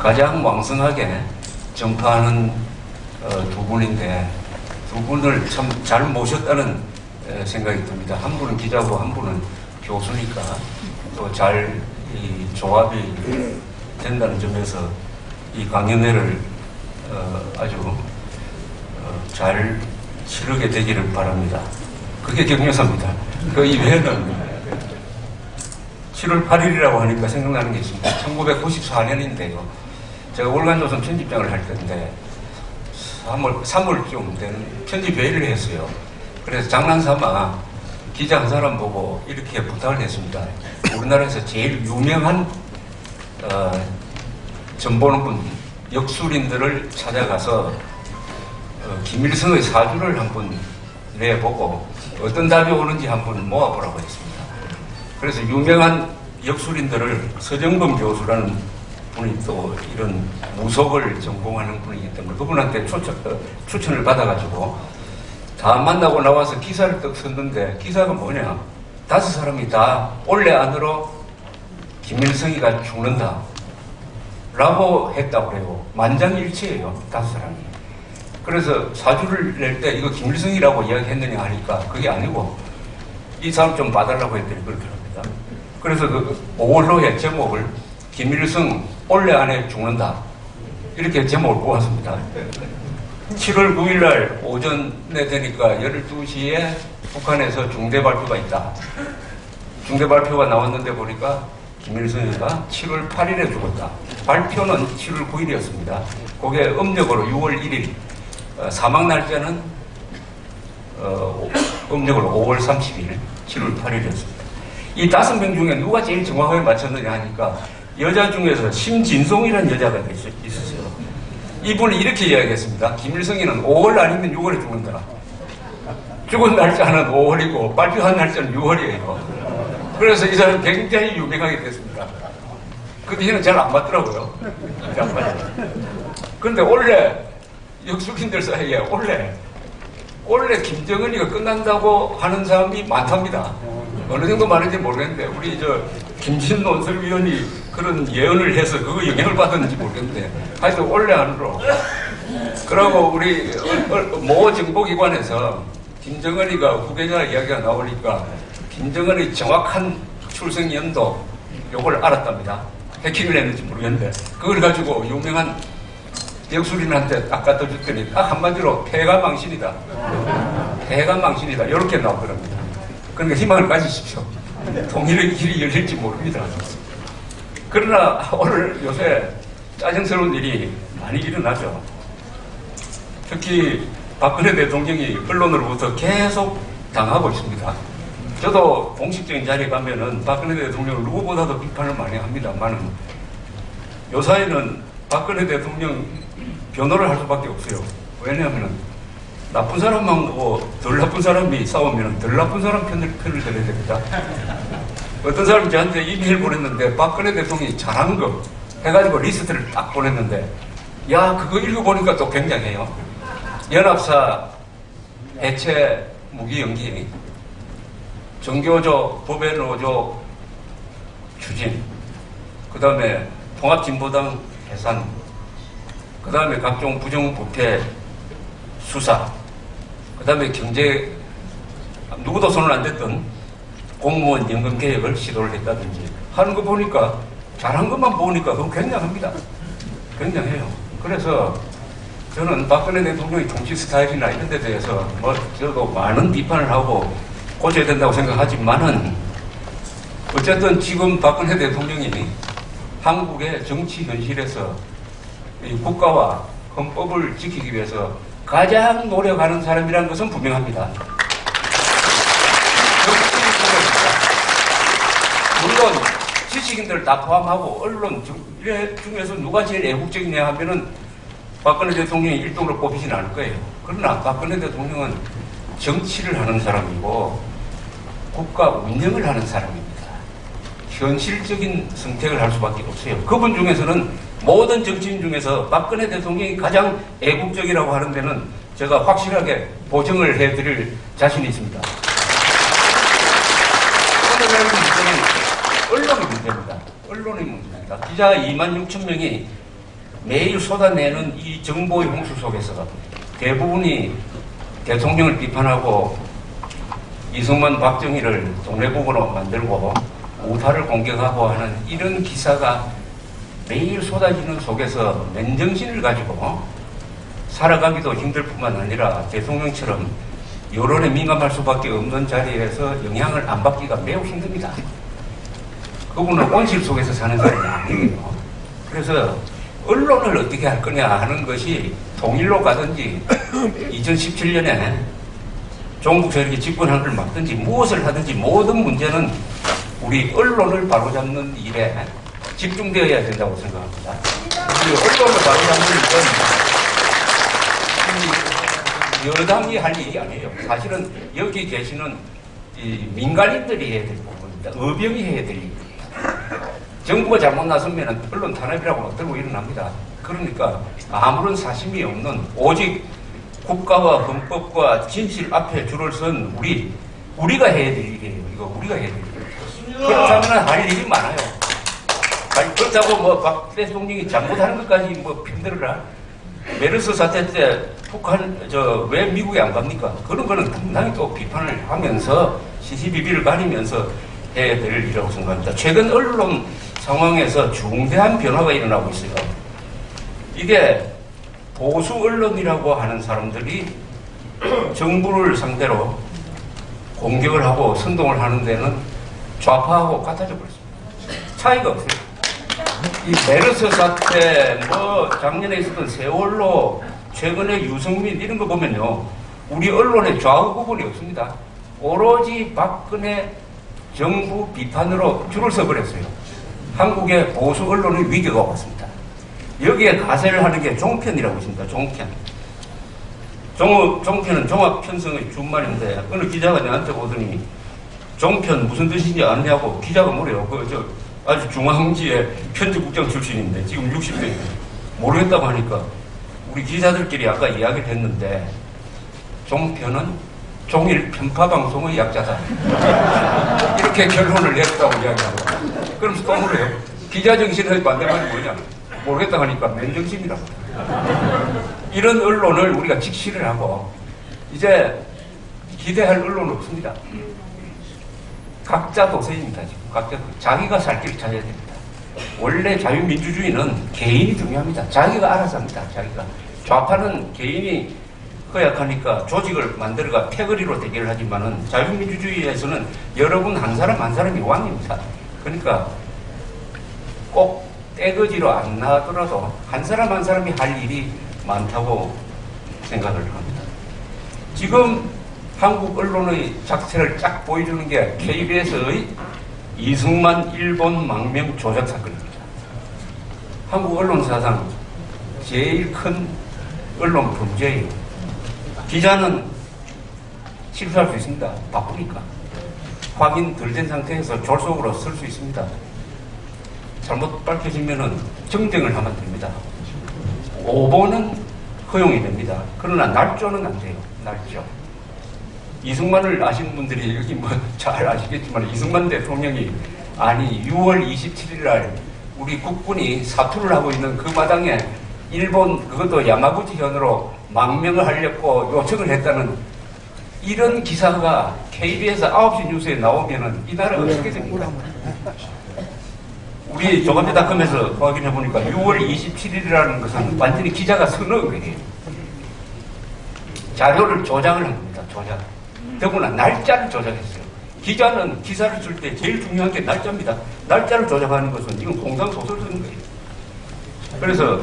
가장 왕성하게 전파하는 두 분인데 두 분을 참 잘 모셨다는 생각이 듭니다. 한 분은 기자고 한 분은 교수니까 또 잘 조합이 된다는 점에서 이 강연회를 아주 잘 치르게 되기를 바랍니다. 그게 격려사입니다. 그 이외에는 7월 8일이라고 하니까 생각나는 게 있습니다. 1994년인데요. 제가 월간조선 편집장을 할 때인데 3월쯤 되는 편집회의를 했어요. 그래서 장난삼아 기자 한 사람 보고 이렇게 부탁을 했습니다. 우리나라에서 제일 유명한 전보는 역술인들을 찾아가서 김일성의 사주를 한번 내보고 어떤 답이 오는지 한번 모아보라고 했습니다. 그래서 유명한 역술인들을 서정범 교수라는 분이 또 이런 무속을 전공하는 분이기 때문에 그분한테 추천을 받아가지고 다 만나고 나와서 기사를 떡 썼는데 기사가 뭐냐, 5사람이 다 올해 안으로 김일성이가 죽는다 라고 했다고 그래요. 만장일치예요, 5사람이. 그래서 사주를 낼 때 이거 김일성이라고 이야기했느냐 하니까 그게 아니고 이 사람 좀 봐달라고 했더니 그렇게 합니다. 그래서 그 5월로의 제목을 김일성 올해 안에 죽는다 이렇게 제목을 뽑았습니다. 7월 9일날 오전에 되니까 12시에 북한에서 중대 발표가 있다. 중대 발표가 나왔는데 보니까 김일성이가 7월 8일에 죽었다. 발표는 7월 9일이었습니다. 그게 음력으로 6월 1일, 사망 날짜는 음력으로 5월 30일, 7월 8일이었습니다. 이 5명 중에 누가 제일 정확하게 맞췄느냐 하니까 여자 중에서 심진송이라는 여자가 있었어요. 이분이 이렇게 이야기했습니다. 김일성이는 5월 아니면 6월에 죽는다. 죽은 날짜는 5월이고 발표한 날짜는 6월이에요. 그래서 이 사람은 굉장히 유명하게 됐습니다. 근데 얘는 잘 안 맞더라고요. 안 맞아요. 그런데 원래 역술인들 사이에 원래 김정은이가 끝난다고 하는 사람이 많답니다. 어느 정도 많은지 모르겠는데 우리 김진 논설위원이 그런 예언을 해서 그거 영향을 받았는지 모르겠는데 하여튼 원래 안으로. 그러고 우리 모 정보기관에서 김정은이가 후계자 이야기가 나오니까 김정은의 정확한 출생 연도 요걸 알았답니다. 해킹을 했는지 모르겠는데 그걸 가지고 유명한 역술인한테 딱 갖다 줬더니 딱 한마디로 폐가망신이다. 폐가망신이다. 이렇게 나오더랍니다. 그러니까 희망을 가지십시오. 통일의 길이 열릴지 모릅니다. 그러나 오늘 요새 짜증스러운 일이 많이 일어나죠. 특히 박근혜 대통령이 언론으로부터 계속 당하고 있습니다. 저도 공식적인 자리에 가면은 박근혜 대통령을 누구보다도 비판을 많이 합니다만 요 사이는 박근혜 대통령 변호를 할 수밖에 없어요. 왜냐하면 나쁜 사람하고 덜 나쁜 사람이 싸우면 덜 나쁜 사람 편을 들어야 됩니다. 어떤 사람이 저한테 이메일 보냈는데 박근혜 대통령이 잘한 거 해가지고 리스트를 딱 보냈는데 야 그거 읽어보니까 또 굉장해요. 연합사 해체 무기 연기, 정교조 법외노조 추진, 그 다음에 통합진보당 해산, 그 다음에 각종 부정부패 수사, 그 다음에 경제 누구도 손을 안 댔던 공무원 연금 개혁을 시도를 했다든지 하는 거 보니까 잘한 것만 보니까 그건 굉장합니다. 굉장해요. 그래서 저는 박근혜 대통령의 정치 스타일이나 이런 데 대해서 저도 많은 비판을 하고 고쳐야 된다고 생각하지만은 어쨌든 지금 박근혜 대통령이 한국의 정치 현실에서 이 국가와 헌법을 지키기 위해서 가장 노력하는 사람이라는 것은 분명합니다. 물론 지식인들 다 포함하고 언론 중에서 누가 제일 애국적이냐 하면은 박근혜 대통령이 1등으로 뽑히진 않을 거예요. 그러나 박근혜 대통령은 정치를 하는 사람이고 국가 운영을 하는 사람입니다. 현실적인 선택을 할 수밖에 없어요. 그분 중에서는 모든 정치인 중에서 박근혜 대통령이 가장 애국적이라고 하는 데는 제가 확실하게 보증을 해드릴 자신이 있습니다. 오늘의 문제는 언론의 문제입니다. 언론의 문제입니다. 기자 26,000명이 매일 쏟아내는 이 정보의 홍수 속에서 대부분이 대통령을 비판하고 이승만, 박정희를 동네북으로 만들고 우타를 공격하고 하는 이런 기사가 매일 쏟아지는 속에서 맨정신을 가지고 살아가기도 힘들 뿐만 아니라 대통령처럼 여론에 민감할 수밖에 없는 자리에서 영향을 안 받기가 매우 힘듭니다. 그분은 온실 속에서 사는 사람이 아니에요. 그래서 언론을 어떻게 할 거냐 하는 것이 통일로 가든지 2017년에 종북 세력이 집권한 걸 막든지 무엇을 하든지 모든 문제는 우리 언론을 바로잡는 일에 집중되어야 된다고 생각합니다. 우리 언론을 바로잡는 일은 여당이 할 일이 아니에요. 사실은 여기 계시는 이 민간인들이 해야 될 부분입니다. 의병이 해야 될 일이에요. 정부가 잘못 나서면 언론 탄압이라고 막 들고 일어납니다. 그러니까 아무런 사심이 없는 오직 국가와 헌법과 진실 앞에 줄을 선 우리가 해야 될 일이에요. 이거 우리가 해야 될 일이에요. 그렇다면 할 일이 많아요. 아니, 그렇다고 뭐 박 대통령이 잘못하는 것까지 뭐 편들어라. 메르스 사태 때 북한 왜 미국에 안 갑니까? 그런 거는 당당히 또 비판을 하면서 시시비비를 가리면서 해야 될 일이라고 생각합니다. 최근 언론 상황에서 중대한 변화가 일어나고 있어요. 이게 보수 언론이라고 하는 사람들이 정부를 상대로 공격을 하고 선동을 하는 데는 좌파하고 같아져 버렸습니다. 차이가 없어요. 이 메르스 사태, 작년에 있었던 세월호, 최근에 유승민 이런 거 보면요. 우리 언론에 좌우 구분이 없습니다. 오로지 박근혜 정부 비판으로 줄을 서버렸어요. 한국의 보수 언론의 위기가 왔습니다. 여기에 가세를 하는 게 종편이라고 있습니다. 종편. 종편은 종합편성의 준말인데 어느 기자가 저한테 오더니 종편 무슨 뜻인지 아느냐고 기자가 뭐래요. 아주 중앙지의 편집국장 출신인데 지금 60대 모르겠다고 하니까 우리 기자들끼리 아까 이야기를 했는데 종편은 종일 편파방송의 약자다. 이렇게 결론을 냈다고 이야기하고 그러면서 또 물어요. 기자정신의 반대말이 뭐냐? 모르겠다 하니까 맨정신이라고. 이런 언론을 우리가 직시를 하고 이제 기대할 언론은 없습니다. 각자 도세입니다. 지금 각자 자기가 살 길을 찾아야 됩니다. 원래 자유민주주의는 개인이 중요합니다. 자기가 알아서 합니다. 자기가. 좌파는 개인이 허약하니까 조직을 만들어가 패거리로 대결을 하지만은 자유민주주의에서는 여러분 한 사람 한 사람이 왕입니다. 그러니까 꼭 떼거지로 안 나더라도 한 사람 한 사람이 할 일이 많다고 생각을 합니다. 지금 한국 언론의 작태를 쫙 보여주는 게 KBS의 이승만 일본 망명 조작 사건입니다. 한국 언론사상 제일 큰 언론 범죄예요. 기자는 실수할 수 있습니다. 바쁘니까. 확인 덜 된 상태에서 졸속으로 쓸 수 있습니다. 잘못 밝혀지면은 정정을 하면 됩니다. 오보는 허용이 됩니다. 그러나 날조는 안 돼요. 날조. 이승만을 아시는 분들이 여기 잘 아시겠지만 이승만 대통령이 6월 27일 날 우리 국군이 사투를 하고 있는 그 마당에 일본 그것도 야마구치 현으로 망명을 하려고 요청을 했다는 이런 기사가 KBS 9시 뉴스에 나오면은 이 나라 어떻게 됩니까? 우리 조간대닷컴에서 확인해 보니까 6월 27일이라는 것은 완전히 기자가 서너 거예요. 자료를 조작을 한 겁니다. 조작. 더구나 날짜를 조작했어요. 기자는 기사를 쓸 때 제일 중요한 게 날짜입니다. 날짜를 조작하는 것은 이건 공상소설 쓰는 거예요. 그래서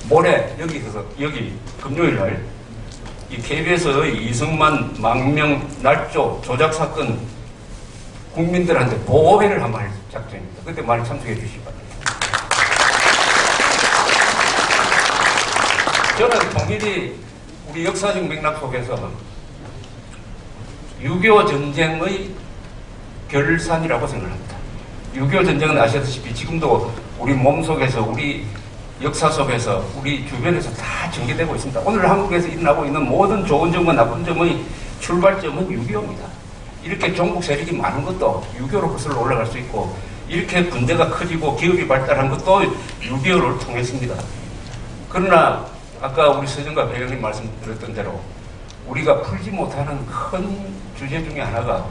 모레 여기 금요일 날 이 KBS의 이승만 망명 날조 조작 사건 국민들한테 보호회를 한번 할 작정입니다. 그때 많이 참석해 주시기 바랍니다. 저는 통일이 우리 역사적 맥락 속에서 6.25 전쟁의 결산이라고 생각합니다. 6.25 전쟁은 아시다시피 지금도 우리 몸속에서 우리 역사 속에서 우리 주변에서 다 전개되고 있습니다. 오늘 한국에서 일어나고 있는 모든 좋은 점과 나쁜 점의 출발점은 6.25입니다. 이렇게 종북 세력이 많은 것도 6.25로 거슬러 올라갈 수 있고 이렇게 군대가 커지고 기업이 발달한 것도 6.25를 통했습니다. 그러나 아까 우리 서정과 배경님 말씀드렸던 대로 우리가 풀지 못하는 큰 주제 중에 하나가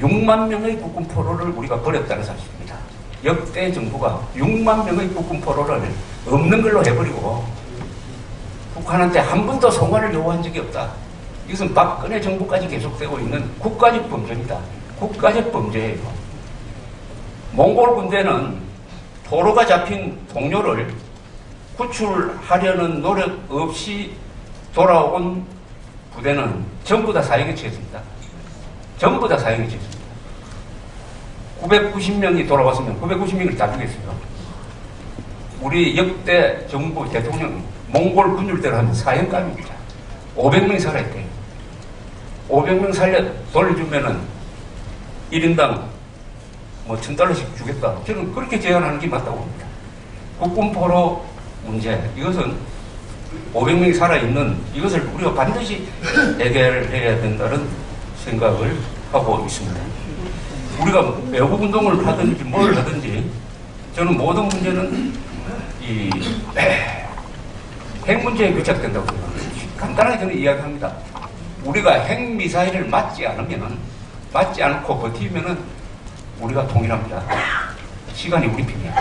6만 명의 국군 포로를 우리가 버렸다는 사실입니다. 역대 정부가 6만 명의 국군 포로를 없는 걸로 해버리고 북한한테 한 번도 송환을 요구한 적이 없다. 이것은 박근혜 정부까지 계속되고 있는 국가적 범죄입니다. 국가적 범죄예요. 몽골 군대는 포로가 잡힌 동료를 구출하려는 노력 없이 돌아온 부대는 전부 다 사형에 처했습니다. 전부 다 사형에 처했습니다. 990명이 돌아왔으면 990명을 다 죽였어요. 우리 역대 정부 대통령 몽골 군율대로 하면 사형감입니다. 500명이 살아있대요. 500명 돌려주면은 1인당 뭐 $1000씩 주겠다. 저는 그렇게 제안하는 게 맞다고 봅니다. 국군포로 문제, 이것은 500명이 살아있는 이것을 우리가 반드시 해결해야 된다는 생각을 하고 있습니다. 우리가 외국 운동을 하든지 뭘 하든지 저는 모든 문제는 이 핵 문제에 교착된다고 생각합니다. 간단하게 저는 이야기합니다. 우리가 핵미사일을 맞지 않고 버티면은 우리가 통일합니다. 시간이 우리 편이야.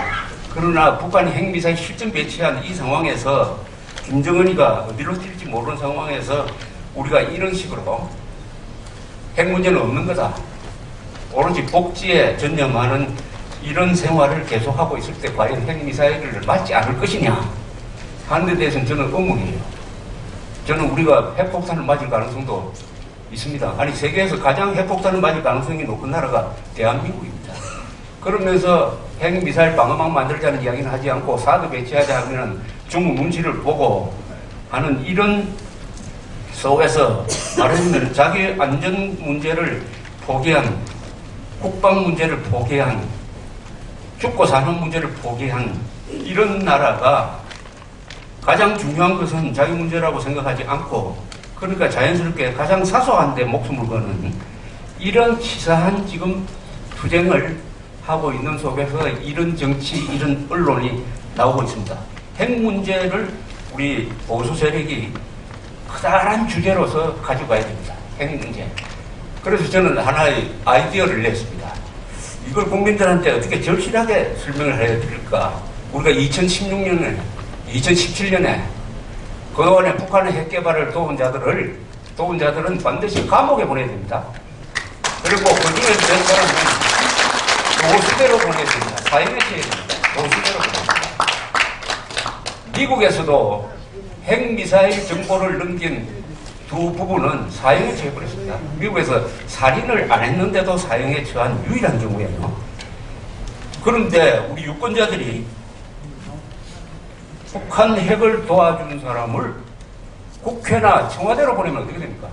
그러나 북한이 핵미사일 실전 배치한 이 상황에서 김정은이가 어디로 튈지 모르는 상황에서 우리가 이런 식으로 핵 문제는 없는 거다. 오로지 복지에 전념하는 이런 생활을 계속하고 있을 때 과연 핵미사일을 맞지 않을 것이냐 하는 데 대해서는 저는 의문이에요. 저는 우리가 핵폭탄을 맞을 가능성도 있습니다. 아니 세계에서 가장 핵폭탄을 맞을 가능성이 높은 나라가 대한민국입니다. 그러면서 핵미사일 방어막 만들자는 이야기는 하지 않고 사드 배치하자 하면 중국 눈치를 보고 하는 이런 속에서 말하자면 자기 안전 문제를 포기한, 국방 문제를 포기한, 죽고 사는 문제를 포기한 이런 나라가 가장 중요한 것은 자기 문제라고 생각하지 않고, 그러니까 자연스럽게 가장 사소한데 목숨을 거는 이런 치사한 지금 투쟁을 하고 있는 속에서 이런 정치, 이런 언론이 나오고 있습니다. 핵 문제를 우리 보수 세력이 커다란 주제로서 가져가야 됩니다. 핵 문제. 그래서 저는 하나의 아이디어를 냈습니다. 이걸 국민들한테 어떻게 절실하게 설명을 해야 될까? 우리가 2016년에, 2017년에 그동안에 북한의 핵 개발을 도운 자들은 반드시 감옥에 보내야 됩니다. 그리고 그 중에서 몇 사람은 도수대로 보내야 됩니다. 사형에 처해야 됩니다. 도수대로 보내야 됩니다. 미국에서도 핵미사일 정보를 넘긴 두 부부는 사형에 처해버렸습니다. 미국에서 살인을 안 했는데도 사형에 처한 유일한 경우예요. 그런데 우리 유권자들이 북한 핵을 도와주는 사람을 국회나 청와대로 보내면 어떻게 됩니까?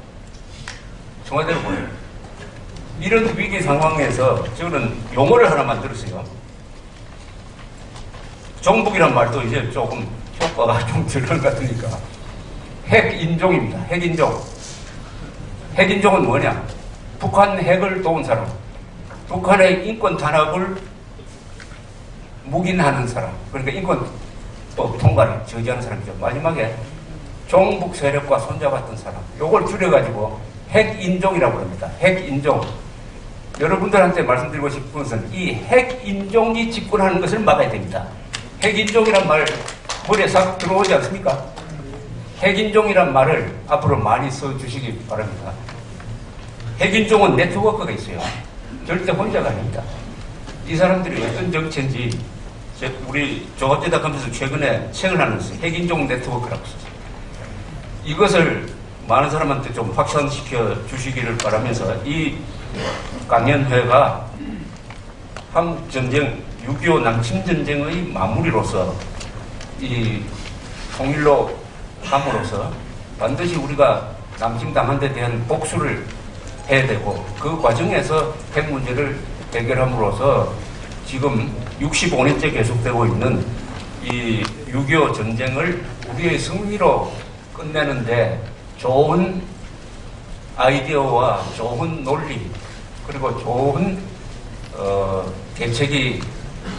청와대로 보내면. 이런 위기 상황에서 저는 용어를 하나 만들었어요. 정북이란 말도 이제 조금 효과가 좀 덜 것 같으니까. 핵인종입니다. 핵인종. 핵인종은 뭐냐? 북한 핵을 도운 사람. 북한의 인권 탄압을 묵인하는 사람. 그러니까 인권법 통과를 저지하는 사람이죠. 마지막에 종북 세력과 손잡았던 사람. 요걸 줄여가지고 핵인종이라고 합니다. 핵인종. 여러분들한테 말씀드리고 싶은 것은 이 핵인종이 집권하는 것을 막아야 됩니다. 핵인종이란 말 머리에 싹 들어오지 않습니까? 핵인종이란 말을 앞으로 많이 써주시기 바랍니다. 핵인종은 네트워크가 있어요. 절대 혼자가 아닙니다. 이 사람들이 어떤 정체인지 우리 조합제작하면서 최근에 책을 하나 썼어요. 핵인종 네트워크라고 썼어요. 이것을 많은 사람한테 좀 확산시켜 주시기를 바라면서 이 강연회가 한국전쟁 6.25 남침전쟁의 마무리로서 이 통일로 함으로써 반드시 우리가 남침당한 데 대한 복수를 해야 되고 그 과정에서 핵 문제를 해결함으로써 지금 65년째 계속되고 있는 이 6.25 전쟁을 우리의 승리로 끝내는데 좋은 아이디어와 좋은 논리 그리고 좋은 대책이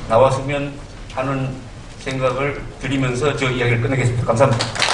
나왔으면 하는 생각을 드리면서 저 이야기를 끝내겠습니다. 감사합니다.